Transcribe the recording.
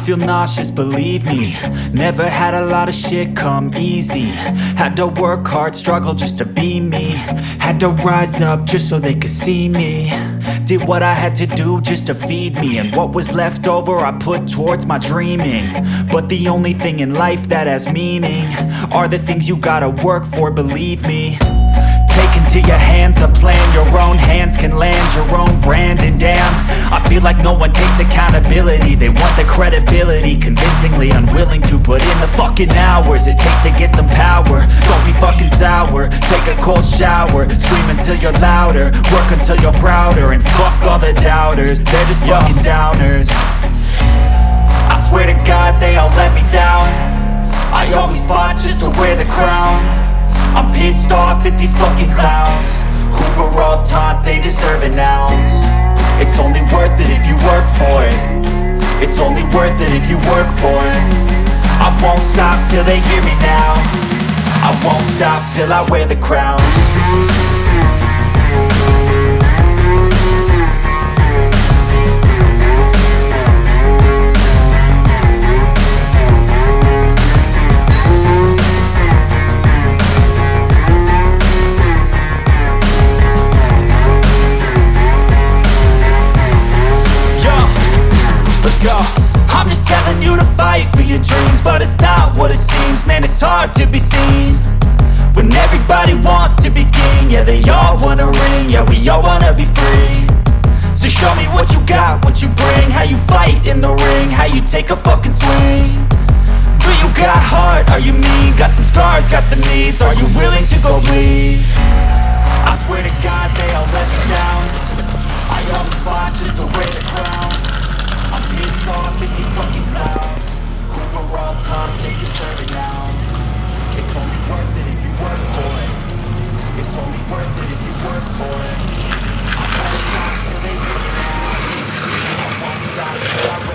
feel nauseous, believe me. Never had a lot of shit come easy. Had to work hard, struggle just to be me. Had to rise up just so they could see me. Did what I had to do just to feed me, and what was left over I put towards my dreaming. But the only thing in life that has meaning are the things you gotta work for, believe me. Take into your hands a plan, your own hands can land your own brand. And damn, I feel like no one takes accountability. They want the credibility, convincingly unwilling to put in the fucking hours it takes to get some power. Don't be fucking sour, take a cold shower. Scream until you're louder, work until you're prouder. And fuck all the doubters, they're just fucking downers. I swear to God they all let me down. I always fought just to wear the crown. I'm pissed off at these fucking clowns who were all taught they deserve an ounce. It's only worth it if you work for it. It's only worth it if you work for it. I won't stop till they hear me now. I won't stop till I wear the crown. I'm just telling you to fight for your dreams, but it's not what it seems. Man, it's hard to be seen when everybody wants to be king. Yeah, they all wanna ring, yeah, we all wanna be free. So show me what you got, what you bring, how you fight in the ring, how you take a fucking swing. Do you got heart, are you mean? Got some scars, got some needs, are you willing to go bleed? I swear to God they all let me down. I always fought just to wear the crown. I'm pissed off at these fucking clowns who were all taught they deserve it now. It's only worth it if you work for it. It's only worth it if you work for it. I won't stop till they hear me now. I won't stop till I